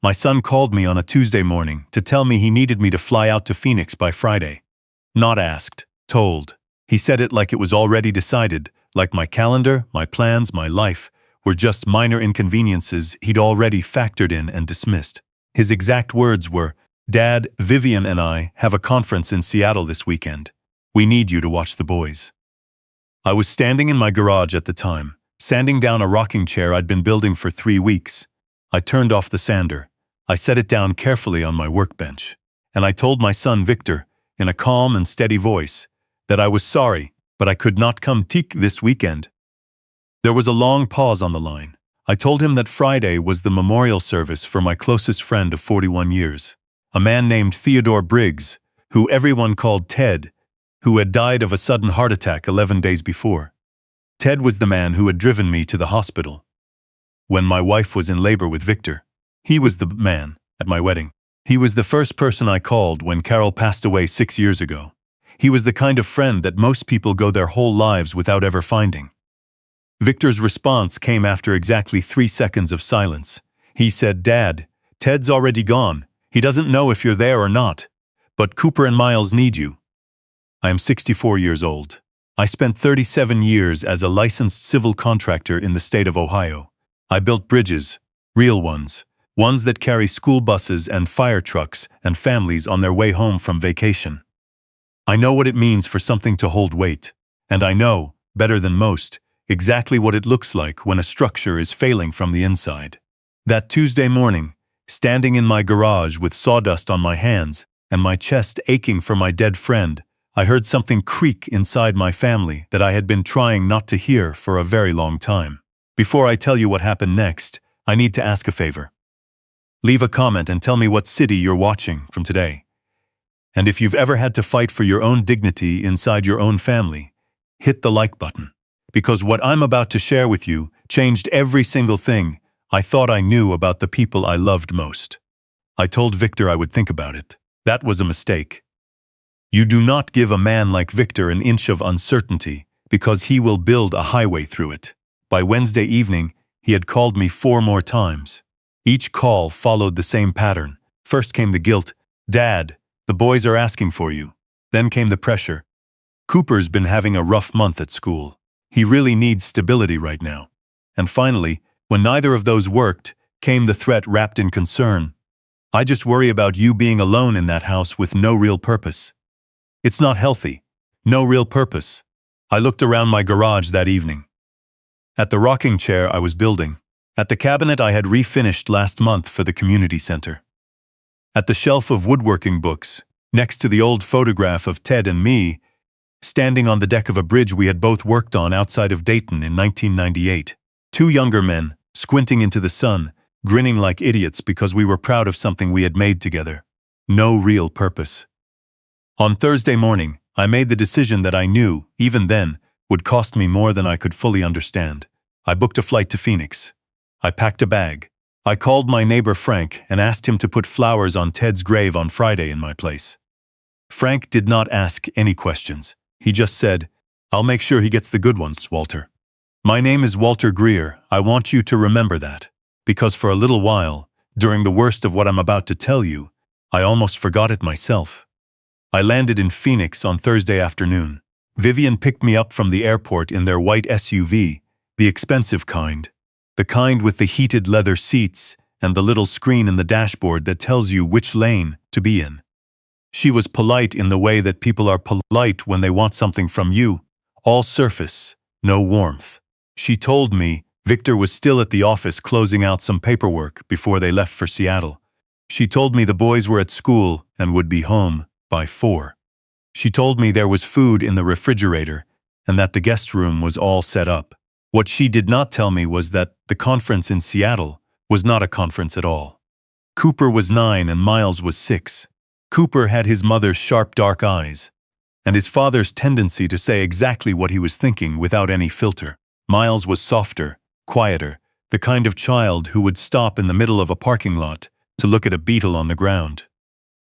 My son called me on a Tuesday morning to tell me he needed me to fly out to Phoenix by Friday. Not asked, told. He said it like it was already decided, like my calendar, my plans, my life were just minor inconveniences he'd already factored in and dismissed. His exact words were, "Dad, Vivian and I have a conference in Seattle this weekend. We need you to watch the boys." I was standing in my garage at the time, sanding down a rocking chair I'd been building for 3 weeks. I turned off the sander. I set it down carefully on my workbench, and I told my son Victor, in a calm and steady voice, that I was sorry, but I could not come this weekend. There was a long pause on the line. I told him that Friday was the memorial service for my closest friend of 41 years, a man named Theodore Briggs, who everyone called Ted, who had died of a sudden heart attack 11 days before. Ted was the man who had driven me to the hospital when my wife was in labor with Victor. He was the man at my wedding. He was the first person I called when Carol passed away 6 years ago. He was the kind of friend that most people go their whole lives without ever finding. Victor's response came after exactly 3 seconds of silence. He said, "Dad, Ted's already gone. He doesn't know if you're there or not. But Cooper and Miles need you." I am 64 years old. I spent 37 years as a licensed civil contractor in the state of Ohio. I built bridges, real ones that carry school buses and fire trucks and families on their way home from vacation. I know what it means for something to hold weight, and I know, better than most, exactly what it looks like when a structure is failing from the inside. That Tuesday morning, standing in my garage with sawdust on my hands and my chest aching for my dead friend, I heard something creak inside my family that I had been trying not to hear for a very long time. Before I tell you what happened next, I need to ask a favor. Leave a comment and tell me what city you're watching from today. And if you've ever had to fight for your own dignity inside your own family, hit the like button. Because what I'm about to share with you changed every single thing I thought I knew about the people I loved most. I told Victor I would think about it. That was a mistake. You do not give a man like Victor an inch of uncertainty because he will build a highway through it. By Wednesday evening, he had called me 4 more times. Each call followed the same pattern. First came the guilt. "Dad, the boys are asking for you." Then came the pressure. "Cooper's been having a rough month at school. He really needs stability right now." And finally, when neither of those worked, came the threat wrapped in concern. "I just worry about you being alone in that house with no real purpose." It's not healthy. No real purpose. I looked around my garage that evening. At the rocking chair I was building. At the cabinet I had refinished last month for the community center. At the shelf of woodworking books, next to the old photograph of Ted and me, standing on the deck of a bridge we had both worked on outside of Dayton in 1998. 2 younger men, squinting into the sun, grinning like idiots because we were proud of something we had made together. No real purpose. On Thursday morning, I made the decision that I knew, even then, would cost me more than I could fully understand. I booked a flight to Phoenix. I packed a bag. I called my neighbor Frank and asked him to put flowers on Ted's grave on Friday in my place. Frank did not ask any questions. He just said, "I'll make sure he gets the good ones, Walter." My name is Walter Greer. I want you to remember that. Because for a little while, during the worst of what I'm about to tell you, I almost forgot it myself. I landed in Phoenix on Thursday afternoon. Vivian picked me up from the airport in their white SUV, the expensive kind. The kind with the heated leather seats and the little screen in the dashboard that tells you which lane to be in. She was polite in the way that people are polite when they want something from you. All surface, no warmth. She told me Victor was still at the office closing out some paperwork before they left for Seattle. She told me the boys were at school and would be home by 4. She told me there was food in the refrigerator and that the guest room was all set up. What she did not tell me was that the conference in Seattle was not a conference at all. Cooper was 9 and Miles was 6. Cooper had his mother's sharp dark eyes and his father's tendency to say exactly what he was thinking without any filter. Miles was softer, quieter, the kind of child who would stop in the middle of a parking lot to look at a beetle on the ground.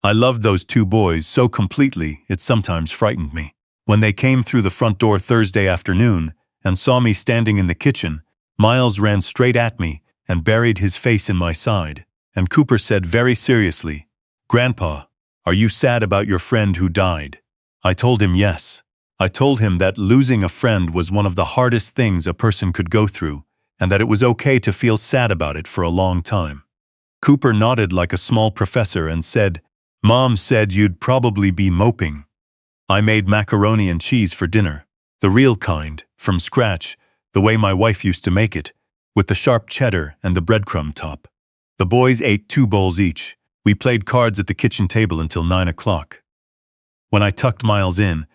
I loved those 2 boys so completely it sometimes frightened me. When they came through the front door Thursday afternoon and saw me standing in the kitchen, Miles ran straight at me and buried his face in my side. and Cooper said very seriously, "Grandpa, are you sad about your friend who died?" I told him yes. I told him that losing a friend was one of the hardest things a person could go through, and that it was okay to feel sad about it for a long time. Cooper nodded like a small professor and said, "Mom said you'd probably be moping." I made macaroni and cheese for dinner, the real kind, from scratch, the way my wife used to make it, with the sharp cheddar and the breadcrumb top. The boys ate 2 bowls each. We played cards at the kitchen table until 9 o'clock. When I tucked Miles in,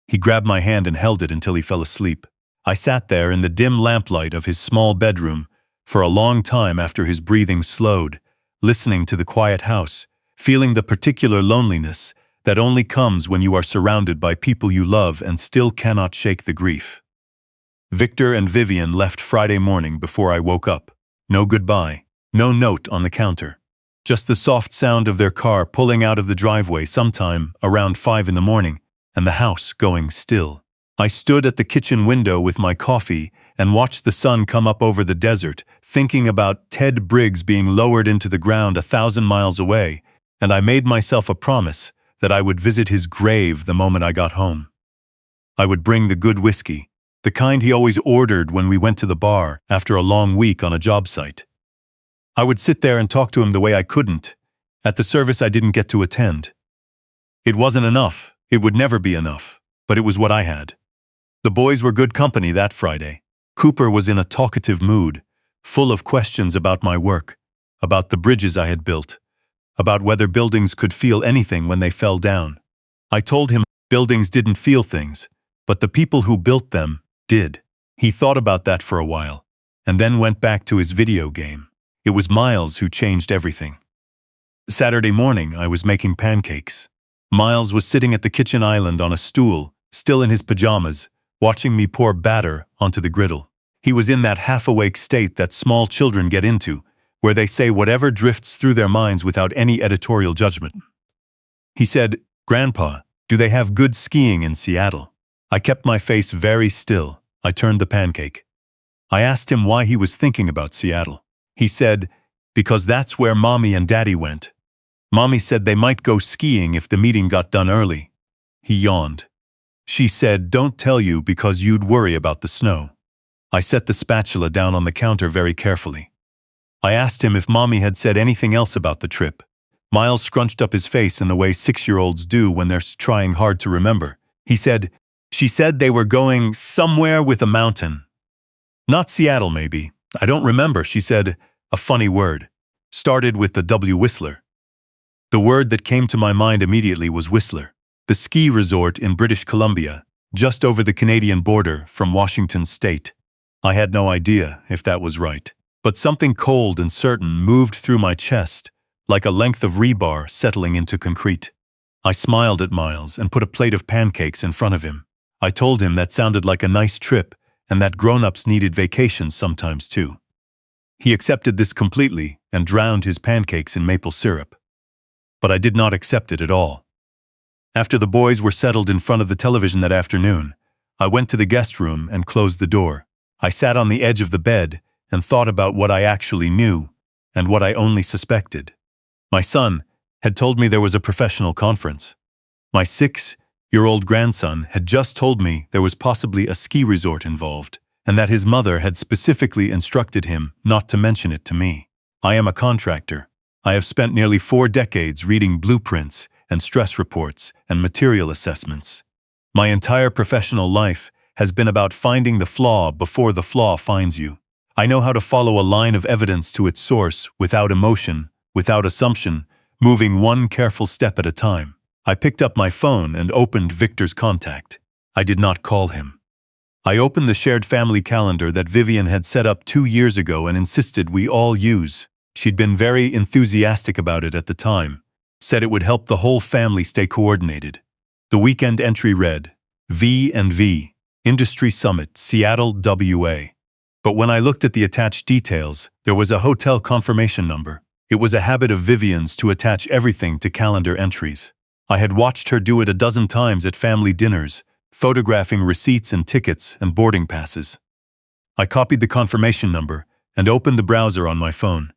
he grabbed my hand and held it until he fell asleep. I sat there in the dim lamplight of his small bedroom for a long time after his breathing slowed, listening to the quiet house, feeling the particular loneliness that only comes when you are surrounded by people you love and still cannot shake the grief. Victor and Vivian left Friday morning before I woke up. No goodbye, no note on the counter. Just the soft sound of their car pulling out of the driveway sometime around 5 in the morning, and the house going still. I stood at the kitchen window with my coffee and watched the sun come up over the desert, thinking about Ted Briggs being lowered into the ground 1,000 miles away, and I made myself a promise that I would visit his grave the moment I got home. I would bring the good whiskey, the kind he always ordered when we went to the bar after a long week on a job site. I would sit there and talk to him the way I couldn't, at the service I didn't get to attend. It wasn't enough, it would never be enough, but it was what I had. The boys were good company that Friday. Cooper was in a talkative mood, full of questions about my work, about the bridges I had built, about whether buildings could feel anything when they fell down. I told him buildings didn't feel things, but the people who built them did. He thought about that for a while, and then went back to his video game. It was Miles who changed everything. Saturday morning, I was making pancakes. Miles was sitting at the kitchen island on a stool, still in his pajamas, watching me pour batter onto the griddle. He was in that half-awake state that small children get into, where they say whatever drifts through their minds without any editorial judgment. He said, "Grandpa, do they have good skiing in Seattle?" I kept my face very still. I turned the pancake. I asked him why he was thinking about Seattle. He said, "Because that's where Mommy and Daddy went. Mommy said they might go skiing if the meeting got done early." He yawned. "She said, don't tell you because you'd worry about the snow." I set the spatula down on the counter very carefully. I asked him if Mommy had said anything else about the trip. Miles scrunched up his face in the way 6-year-olds do when they're trying hard to remember. He said, "She said they were going somewhere with a mountain. Not Seattle, maybe. I don't remember," she said, a funny word. Started with the W Whistler. The word that came to my mind immediately was Whistler, the ski resort in British Columbia, just over the Canadian border from Washington state. I had no idea if that was right, but something cold and certain moved through my chest, like a length of rebar settling into concrete. I smiled at Miles and put a plate of pancakes in front of him. I told him that sounded like a nice trip and that grown-ups needed vacations sometimes too. He accepted this completely and drowned his pancakes in maple syrup. But I did not accept it at all. After the boys were settled in front of the television that afternoon, I went to the guest room and closed the door. I sat on the edge of the bed and thought about what I actually knew and what I only suspected. My son had told me there was a professional conference. My 6-year-old grandson had just told me there was possibly a ski resort involved, and that his mother had specifically instructed him not to mention it to me. I am a contractor. I have spent nearly 4 decades reading blueprints and stress reports and material assessments. My entire professional life has been about finding the flaw before the flaw finds you. I know how to follow a line of evidence to its source without emotion, without assumption, moving one careful step at a time. I picked up my phone and opened Victor's contact. I did not call him. I opened the shared family calendar that Vivian had set up 2 years ago and insisted we all use. She'd been very enthusiastic about it at the time, said it would help the whole family stay coordinated. The weekend entry read, V&V, Industry Summit, Seattle, WA. But when I looked at the attached details, there was a hotel confirmation number. It was a habit of Vivian's to attach everything to calendar entries. I had watched her do it a dozen times at family dinners, photographing receipts and tickets and boarding passes. I copied the confirmation number and opened the browser on my phone.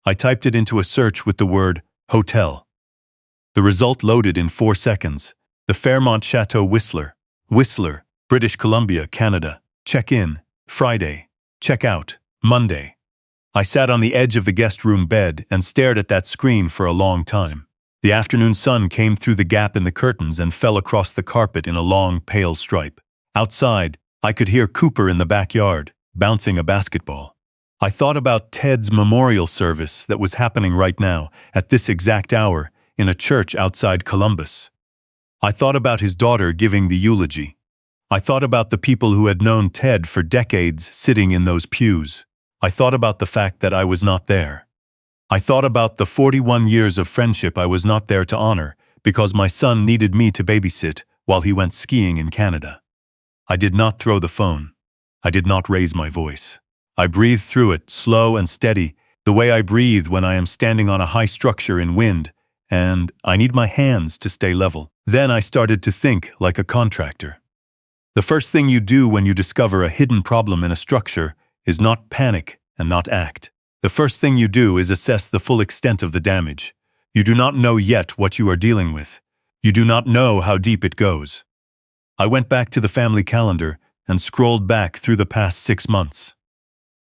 I typed it into a search with the word hotel. The result loaded in 4 seconds. The Fairmont Chateau Whistler. Whistler, British Columbia, Canada. Check-in, Friday. Check-out, Monday. I sat on the edge of the guest room bed and stared at that screen for a long time. The afternoon sun came through the gap in the curtains and fell across the carpet in a long, pale stripe. Outside, I could hear Cooper in the backyard, bouncing a basketball. I thought about Ted's memorial service that was happening right now, at this exact hour, in a church outside Columbus. I thought about his daughter giving the eulogy. I thought about the people who had known Ted for decades sitting in those pews. I thought about the fact that I was not there. I thought about the 41 years of friendship I was not there to honor because my son needed me to babysit while he went skiing in Canada. I did not throw the phone. I did not raise my voice. I breathed through it, slow and steady, the way I breathe when I am standing on a high structure in wind, and I need my hands to stay level. Then I started to think like a contractor. The first thing you do when you discover a hidden problem in a structure is not panic and not act. The first thing you do is assess the full extent of the damage. You do not know yet what you are dealing with. You do not know how deep it goes. I went back to the family calendar and scrolled back through the past 6 months.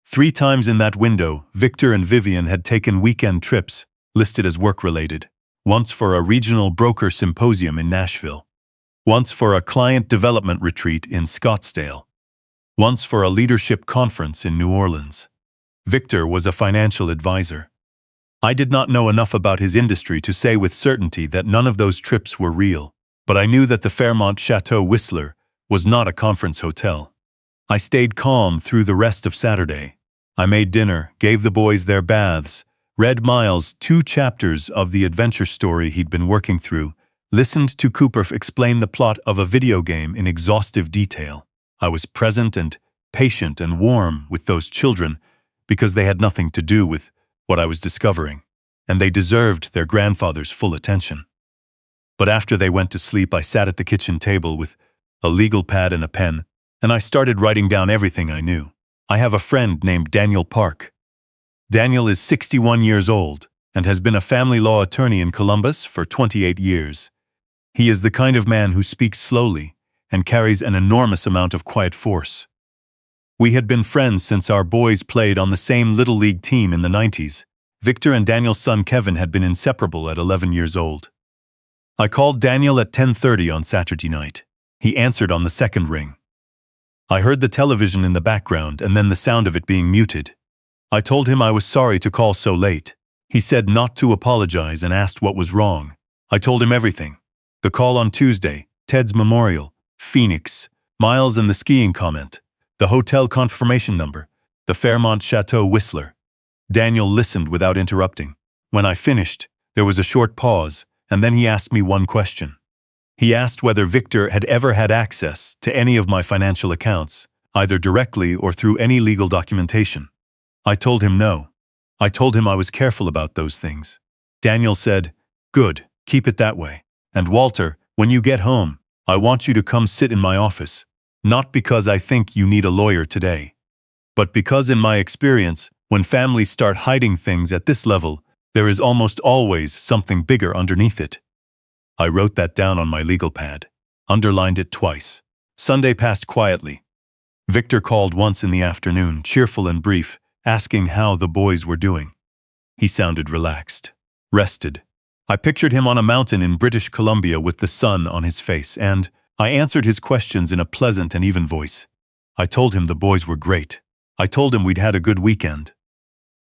3 times in that window, Victor and Vivian had taken weekend trips, listed as work-related. Once for a regional broker symposium in Nashville. Once for a client development retreat in Scottsdale. Once for a leadership conference in New Orleans. Victor was a financial advisor. I did not know enough about his industry to say with certainty that none of those trips were real, but I knew that the Fairmont Chateau Whistler was not a conference hotel. I stayed calm through the rest of Saturday. I made dinner, gave the boys their baths, read Miles 2 chapters of the adventure story he'd been working through, listened to Cooper explain the plot of a video game in exhaustive detail. I was present and patient and warm with those children because they had nothing to do with what I was discovering, and they deserved their grandfather's full attention. But after they went to sleep, I sat at the kitchen table with a legal pad and a pen, and I started writing down everything I knew. I have a friend named Daniel Park. Daniel is 61 years old and has been a family law attorney in Columbus for 28 years. He is the kind of man who speaks slowly and carries an enormous amount of quiet force. We had been friends since our boys played on the same Little League team in the 90s. Victor and Daniel's son Kevin had been inseparable at 11 years old. I called Daniel at 10:30 on Saturday night. He answered on the second ring. I heard the television in the background and then the sound of it being muted. I told him I was sorry to call so late. He said not to apologize and asked what was wrong. I told him everything. The call on Tuesday, Ted's memorial, Phoenix, Miles and the skiing comment, the hotel confirmation number, the Fairmont Chateau Whistler. Daniel listened without interrupting. When I finished, there was a short pause, and then he asked me one question. He asked whether Victor had ever had access to any of my financial accounts, either directly or through any legal documentation. I told him no. I told him I was careful about those things. Daniel said, "Good, keep it that way. And Walter, when you get home, I want you to come sit in my office, not because I think you need a lawyer today, but because in my experience, when families start hiding things at this level, there is almost always something bigger underneath it." I wrote that down on my legal pad, underlined it twice. Sunday passed quietly. Victor called once in the afternoon, cheerful and brief, asking how the boys were doing. He sounded relaxed, rested. I pictured him on a mountain in British Columbia with the sun on his face, and I answered his questions in a pleasant and even voice. I told him the boys were great. I told him we'd had a good weekend.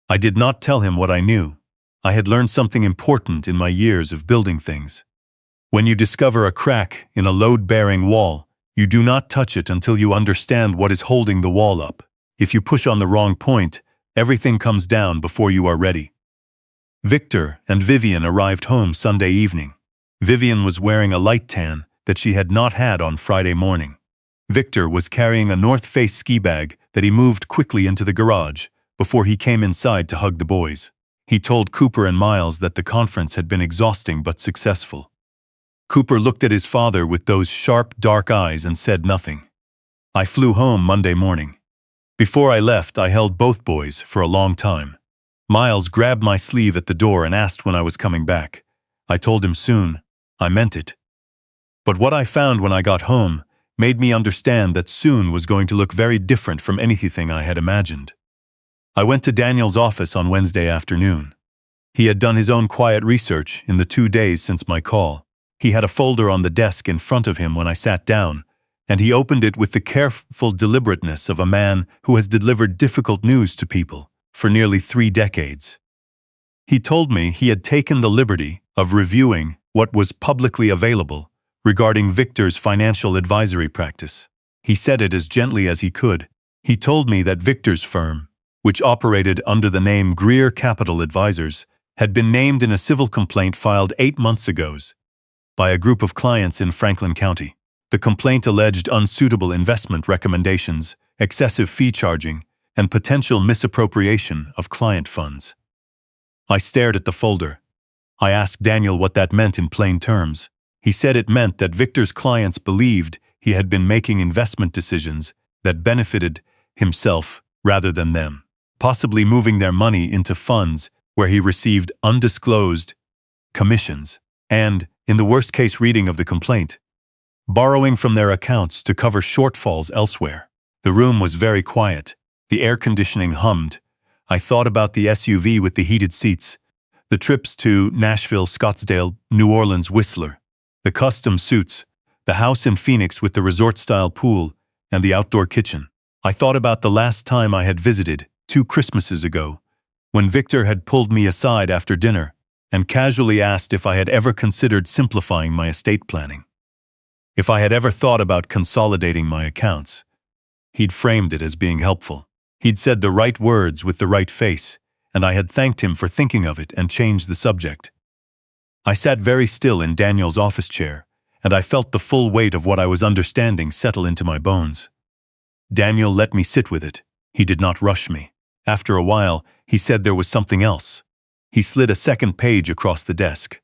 I did not tell him what I knew. I had learned something important in my years of building things. When you discover a crack in a load-bearing wall, you do not touch it until you understand what is holding the wall up. If you push on the wrong point, everything comes down before you are ready. Victor and Vivian arrived home Sunday evening. Vivian was wearing a light tan that she had not had on Friday morning. Victor was carrying a North Face ski bag that he moved quickly into the garage before he came inside to hug the boys. He told Cooper and Miles that the conference had been exhausting but successful. Cooper looked at his father with those sharp, dark eyes and said nothing. I flew home Monday morning. Before I left, I held both boys for a long time. Miles grabbed my sleeve at the door and asked when I was coming back. I told him soon. I meant it. But what I found when I got home made me understand that soon was going to look very different from anything I had imagined. I went to Daniel's office on Wednesday afternoon. He had done his own quiet research in the 2 days since my call. He had a folder on the desk in front of him when I sat down, and he opened it with the careful deliberateness of a man who has delivered difficult news to people for nearly 3 decades. He told me he had taken the liberty of reviewing what was publicly available regarding Victor's financial advisory practice. He said it as gently as he could. He told me that Victor's firm, which operated under the name Greer Capital Advisors, had been named in a civil complaint filed 8 months ago by a group of clients in Franklin County. The complaint alleged unsuitable investment recommendations, excessive fee charging, and potential misappropriation of client funds. I stared at the folder. I asked Daniel what that meant in plain terms. He said it meant that Victor's clients believed he had been making investment decisions that benefited himself rather than them, possibly moving their money into funds where he received undisclosed commissions, and, in the worst-case reading of the complaint, borrowing from their accounts to cover shortfalls elsewhere. The room was very quiet. The air conditioning hummed. I thought about the SUV with the heated seats, the trips to Nashville, Scottsdale, New Orleans, Whistler, the custom suits, the house in Phoenix with the resort-style pool and the outdoor kitchen. I thought about the last time I had visited, 2 Christmases ago, when Victor had pulled me aside after dinner and casually asked if I had ever considered simplifying my estate planning. If I had ever thought about consolidating my accounts. He'd framed it as being helpful. He'd said the right words with the right face, and I had thanked him for thinking of it and changed the subject. I sat very still in Daniel's office chair, and I felt the full weight of what I was understanding settle into my bones. Daniel let me sit with it. He did not rush me. After a while, he said there was something else. He slid a second page across the desk.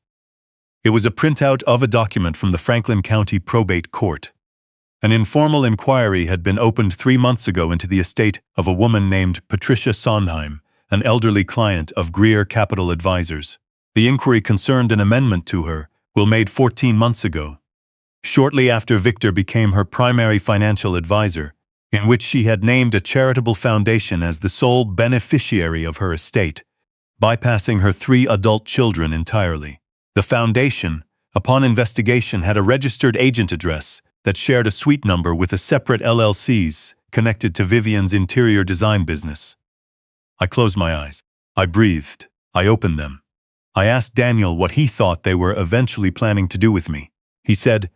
It was a printout of a document from the Franklin County Probate Court. An informal inquiry had been opened 3 months ago into the estate of a woman named Patricia Sondheim, an elderly client of Greer Capital Advisors. The inquiry concerned an amendment to her will made 14 months ago, shortly after Victor became her primary financial advisor, in which she had named a charitable foundation as the sole beneficiary of her estate, bypassing her 3 adult children entirely. The foundation, upon investigation, had a registered agent address that shared a suite number with a separate LLCs connected to Vivian's interior design business. I closed my eyes. I breathed. I opened them. I asked Daniel what he thought they were eventually planning to do with me. He said,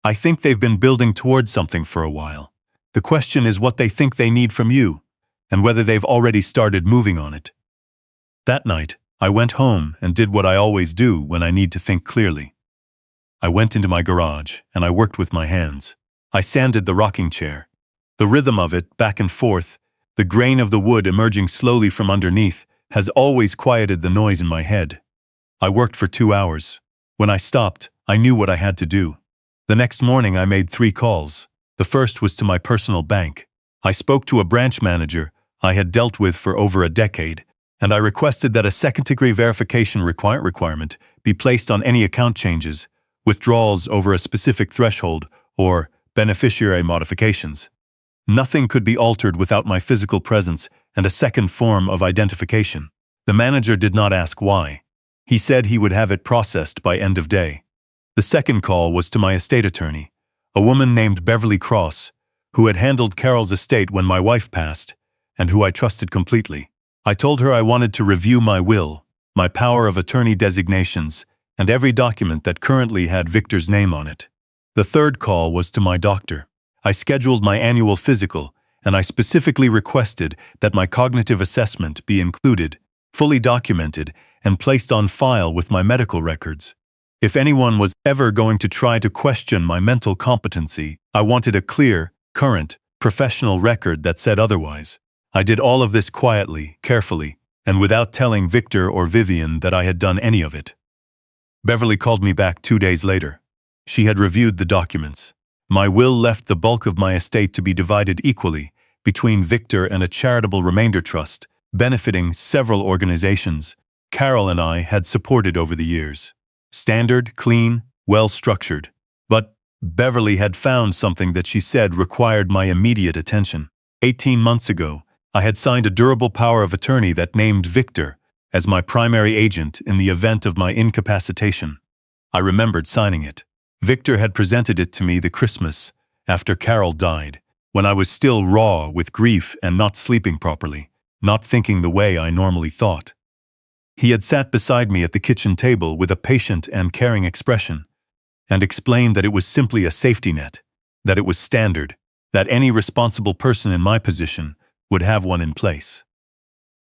"I think they've been building towards something for a while. The question is what they think they need from you, and whether they've already started moving on it." That night, I went home and did what I always do when I need to think clearly. I went into my garage and I worked with my hands. I sanded the rocking chair. The rhythm of it, back and forth, the grain of the wood emerging slowly from underneath, has always quieted the noise in my head. I worked for 2 hours. When I stopped, I knew what I had to do. The next morning I made 3 calls. The first was to my personal bank. I spoke to a branch manager I had dealt with for over a decade, and I requested that a second-degree verification requirement be placed on any account changes, withdrawals over a specific threshold, or beneficiary modifications. Nothing could be altered without my physical presence and a second form of identification. The manager did not ask why. He said he would have it processed by end of day. The second call was to my estate attorney, a woman named Beverly Cross, who had handled Carol's estate when my wife passed, and who I trusted completely. I told her I wanted to review my will, my power of attorney designations, and every document that currently had Victor's name on it. The third call was to my doctor. I scheduled my annual physical, and I specifically requested that my cognitive assessment be included, fully documented, and placed on file with my medical records. If anyone was ever going to try to question my mental competency, I wanted a clear, current, professional record that said otherwise. I did all of this quietly, carefully, and without telling Victor or Vivian that I had done any of it. Beverly called me back 2 days later. She had reviewed the documents. My will left the bulk of my estate to be divided equally between Victor and a charitable remainder trust benefiting several organizations Carol and I had supported over the years. Standard, clean, well-structured. But Beverly had found something that she said required my immediate attention. 18 months ago, I had signed a durable power of attorney that named Victor as my primary agent in the event of my incapacitation. I remembered signing it. Victor had presented it to me the Christmas after Carol died, when I was still raw with grief and not sleeping properly, not thinking the way I normally thought. He had sat beside me at the kitchen table with a patient and caring expression, and explained that it was simply a safety net, that it was standard, that any responsible person in my position would have one in place.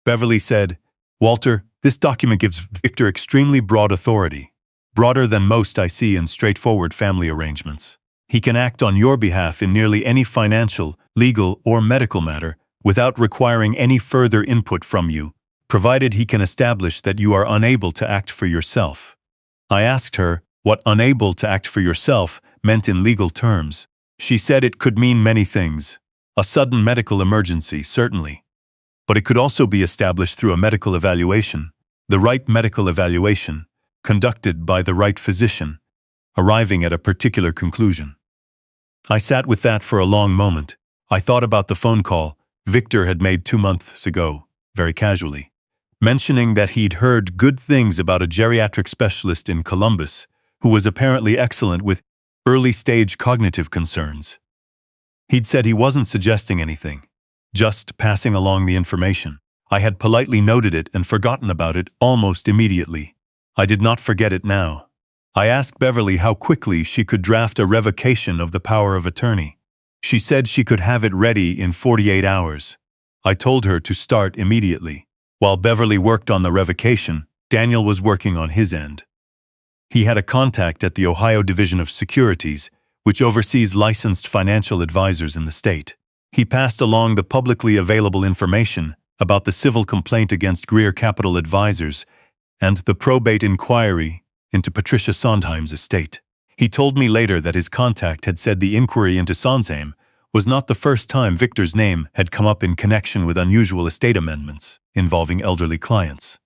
Beverly said, "Walter, this document gives Victor extremely broad authority, broader than most I see in straightforward family arrangements. He can act on your behalf in nearly any financial, legal, or medical matter without requiring any further input from you, provided he can establish that you are unable to act for yourself." I asked her what unable to act for yourself meant in legal terms. She said it could mean many things. A sudden medical emergency, certainly. But it could also be established through a medical evaluation, the right medical evaluation, conducted by the right physician, arriving at a particular conclusion. I sat with that for a long moment. I thought about the phone call Victor had made 2 months ago, very casually, mentioning that he'd heard good things about a geriatric specialist in Columbus who was apparently excellent with early-stage cognitive concerns. He'd said he wasn't suggesting anything, just passing along the information. I had politely noted it and forgotten about it almost immediately. I did not forget it now. I asked Beverly how quickly she could draft a revocation of the power of attorney. She said she could have it ready in 48 hours. I told her to start immediately. While Beverly worked on the revocation, Daniel was working on his end. He had a contact at the Ohio Division of Securities, which oversees licensed financial advisors in the state. He passed along the publicly available information about the civil complaint against Greer Capital Advisors and the probate inquiry into Patricia Sondheim's estate. He told me later that his contact had said the inquiry into Sondheim was not the first time Victor's name had come up in connection with unusual estate amendments involving elderly clients.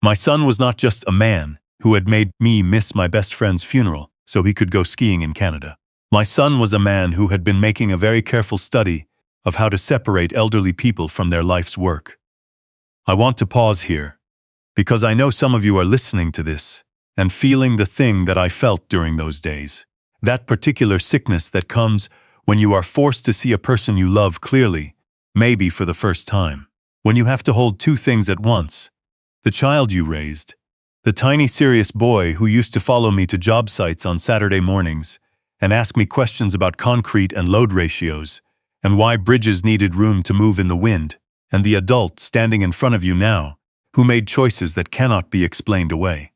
My son was not just a man who had made me miss my best friend's funeral so he could go skiing in Canada. My son was a man who had been making a very careful study of how to separate elderly people from their life's work. I want to pause here, because I know some of you are listening to this and feeling the thing that I felt during those days. That particular sickness that comes when you are forced to see a person you love clearly, maybe for the first time. When you have to hold two things at once: the child you raised, the tiny serious boy who used to follow me to job sites on Saturday mornings and ask me questions about concrete and load ratios and why bridges needed room to move in the wind, and the adult standing in front of you now who made choices that cannot be explained away.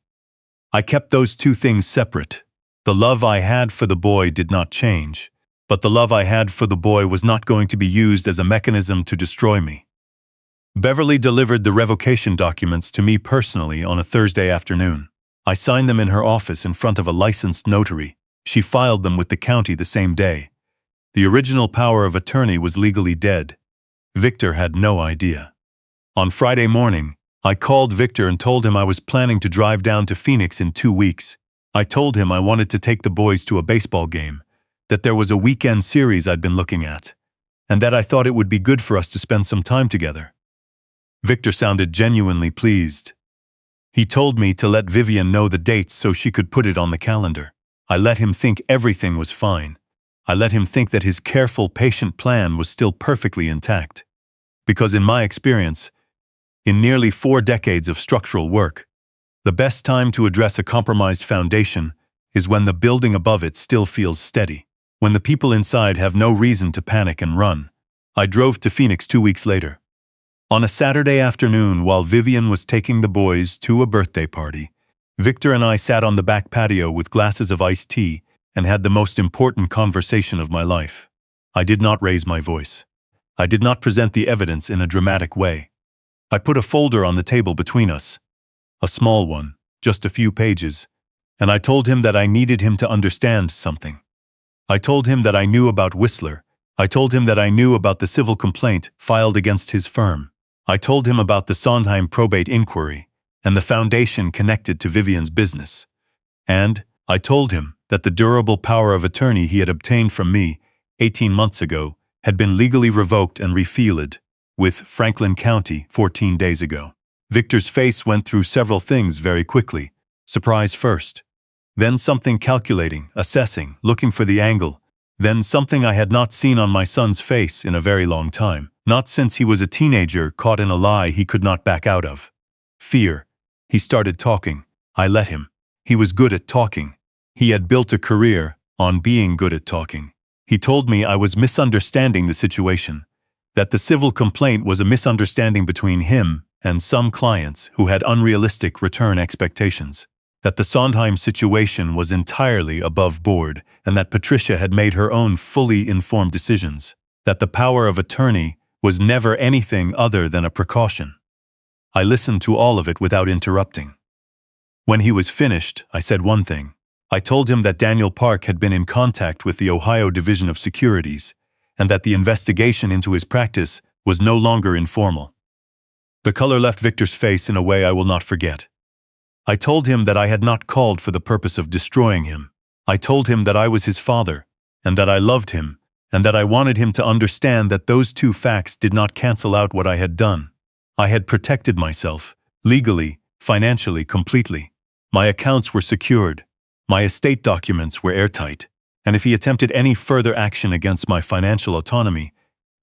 I kept those two things separate. The love I had for the boy did not change, but the love I had for the boy was not going to be used as a mechanism to destroy me. Beverly delivered the revocation documents to me personally on a Thursday afternoon. I signed them in her office in front of a licensed notary. She filed them with the county the same day. The original power of attorney was legally dead. Victor had no idea. On Friday morning, I called Victor and told him I was planning to drive down to Phoenix in 2 weeks. I told him I wanted to take the boys to a baseball game, that there was a weekend series I'd been looking at, and that I thought it would be good for us to spend some time together. Victor sounded genuinely pleased. He told me to let Vivian know the dates so she could put it on the calendar. I let him think everything was fine. I let him think that his careful, patient plan was still perfectly intact. Because in my experience, in nearly 4 decades of structural work, the best time to address a compromised foundation is when the building above it still feels steady, when the people inside have no reason to panic and run. I drove to Phoenix 2 weeks later. On a Saturday afternoon, while Vivian was taking the boys to a birthday party, Victor and I sat on the back patio with glasses of iced tea and had the most important conversation of my life. I did not raise my voice. I did not present the evidence in a dramatic way. I put a folder on the table between us, a small one, just a few pages, and I told him that I needed him to understand something. I told him that I knew about Whistler. I told him that I knew about the civil complaint filed against his firm. I told him about the Sondheim probate inquiry and the foundation connected to Vivian's business. And I told him that the durable power of attorney he had obtained from me 18 months ago had been legally revoked and refiled with Franklin County 14 days ago. Victor's face went through several things very quickly. Surprise first. Then something calculating, assessing, looking for the angle. Then something I had not seen on my son's face in a very long time. Not since he was a teenager caught in a lie he could not back out of. Fear. He started talking. I let him. He was good at talking. He had built a career on being good at talking. He told me I was misunderstanding the situation, that the civil complaint was a misunderstanding between him and some clients who had unrealistic return expectations, that the Sondheim situation was entirely above board, and that Patricia had made her own fully informed decisions, that the power of attorney was never anything other than a precaution. I listened to all of it without interrupting. When he was finished, I said one thing. I told him that Daniel Park had been in contact with the Ohio Division of Securities, and that the investigation into his practice was no longer informal. The color left Victor's face in a way I will not forget. I told him that I had not called for the purpose of destroying him. I told him that I was his father, and that I loved him, and that I wanted him to understand that those two facts did not cancel out what I had done. I had protected myself, legally, financially, completely. My accounts were secured. My estate documents were airtight, and if he attempted any further action against my financial autonomy,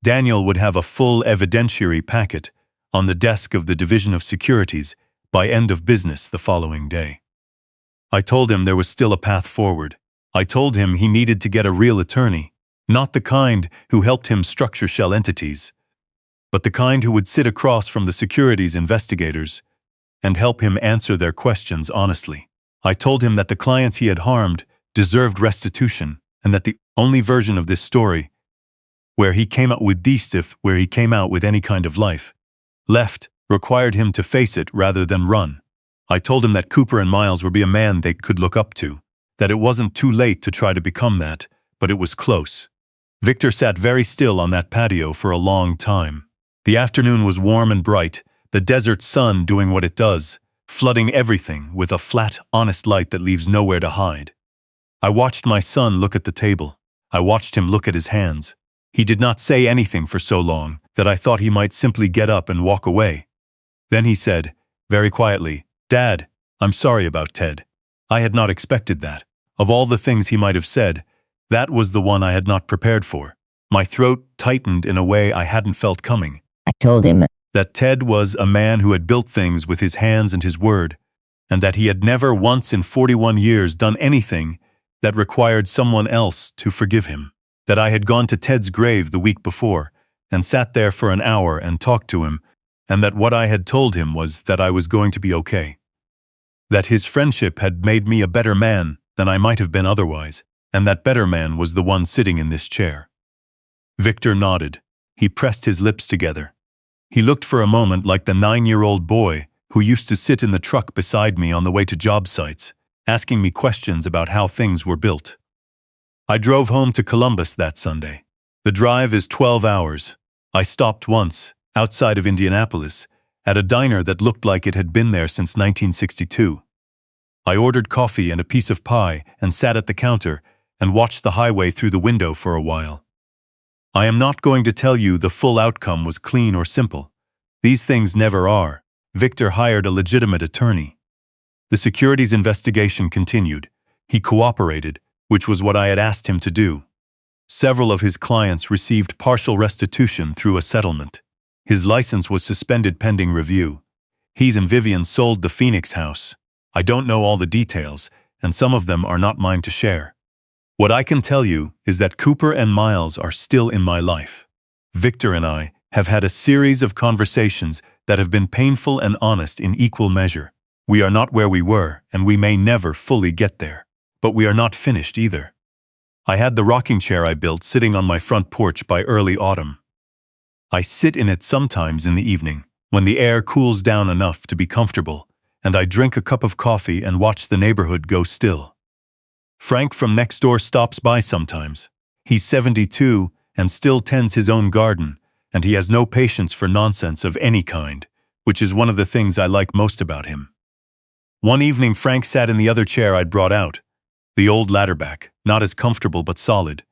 Daniel would have a full evidentiary packet on the desk of the Division of Securities by end of business the following day. I told him there was still a path forward. I told him he needed to get a real attorney, not the kind who helped him structure shell entities, but the kind who would sit across from the securities investigators and help him answer their questions honestly. I told him that the clients he had harmed deserved restitution, and that the only version of this story where he came out with where he came out with any kind of life left required him to face it rather than run. I told him that Cooper and Miles would be a man they could look up to, that it wasn't too late to try to become that, but it was close. Victor sat very still on that patio for a long time. The afternoon was warm and bright, the desert sun doing what it does, flooding everything with a flat, honest light that leaves nowhere to hide. I watched my son look at the table. I watched him look at his hands. He did not say anything for so long that I thought he might simply get up and walk away. Then he said, very quietly, "Dad, I'm sorry about Ted. I had not expected that. Of all the things he might have said, that was the one I had not prepared for." My throat tightened in a way I hadn't felt coming. I told him that Ted was a man who had built things with his hands and his word, and that he had never once in 41 years done anything that required someone else to forgive him. That I had gone to Ted's grave the week before and sat there for an hour and talked to him, and that what I had told him was that I was going to be okay. That his friendship had made me a better man than I might have been otherwise, and that better man was the one sitting in this chair. Victor nodded. He pressed his lips together. He looked for a moment like the 9-year-old boy who used to sit in the truck beside me on the way to job sites, asking me questions about how things were built. I drove home to Columbus that Sunday. The drive is 12 hours. I stopped once, outside of Indianapolis, at a diner that looked like it had been there since 1962. I ordered coffee and a piece of pie and sat at the counter and watched the highway through the window for a while. I am not going to tell you the full outcome was clean or simple. These things never are. Victor hired a legitimate attorney. The securities investigation continued. He cooperated, which was what I had asked him to do. Several of his clients received partial restitution through a settlement. His license was suspended pending review. He and Vivian sold the Phoenix house. I don't know all the details, and some of them are not mine to share. What I can tell you is that Cooper and Miles are still in my life. Victor and I have had a series of conversations that have been painful and honest in equal measure. We are not where we were, and we may never fully get there. But we are not finished either. I had the rocking chair I built sitting on my front porch by early autumn. I sit in it sometimes in the evening, when the air cools down enough to be comfortable, and I drink a cup of coffee and watch the neighborhood go still. Frank from next door stops by sometimes. He's 72 and still tends his own garden, and he has no patience for nonsense of any kind, which is one of the things I like most about him. One evening, Frank sat in the other chair I'd brought out, the old ladderback, not as comfortable but solid,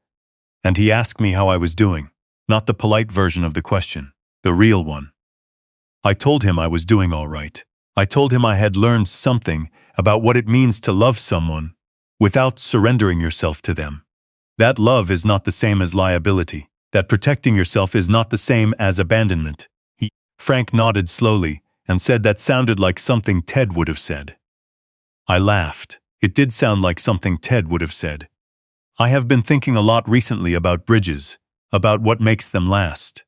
and he asked me how I was doing, not the polite version of the question, the real one. I told him I was doing all right. I told him I had learned something about what it means to love someone without surrendering yourself to them. That love is not the same as liability, that protecting yourself is not the same as abandonment. Frank nodded slowly and said that sounded like something Ted would have said. I laughed. It did sound like something Ted would have said. I have been thinking a lot recently about bridges, about what makes them last.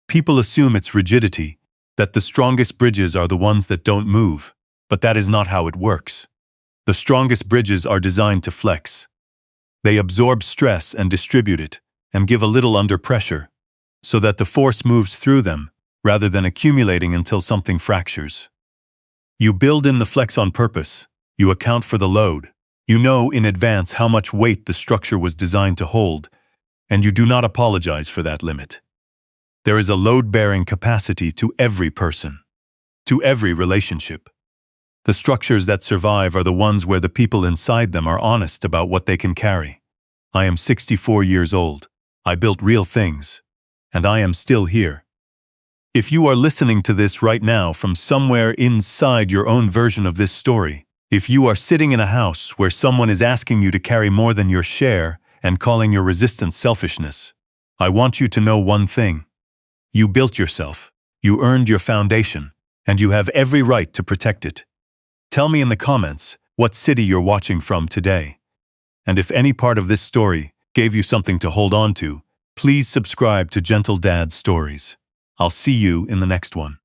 People assume it's rigidity, that the strongest bridges are the ones that don't move, but that is not how it works. The strongest bridges are designed to flex. They absorb stress and distribute it, and give a little under pressure, so that the force moves through them, rather than accumulating until something fractures. You build in the flex on purpose. You account for the load. You know in advance how much weight the structure was designed to hold, and you do not apologize for that limit. There is a load-bearing capacity to every person, to every relationship. The structures that survive are the ones where the people inside them are honest about what they can carry. I am 64 years old. I built real things, and I am still here. If you are listening to this right now from somewhere inside your own version of this story, if you are sitting in a house where someone is asking you to carry more than your share and calling your resistance selfishness, I want you to know one thing. You built yourself, you earned your foundation, and you have every right to protect it. Tell me in the comments what city you're watching from today. And if any part of this story gave you something to hold on to, please subscribe to Gentle Dad's Stories. I'll see you in the next one.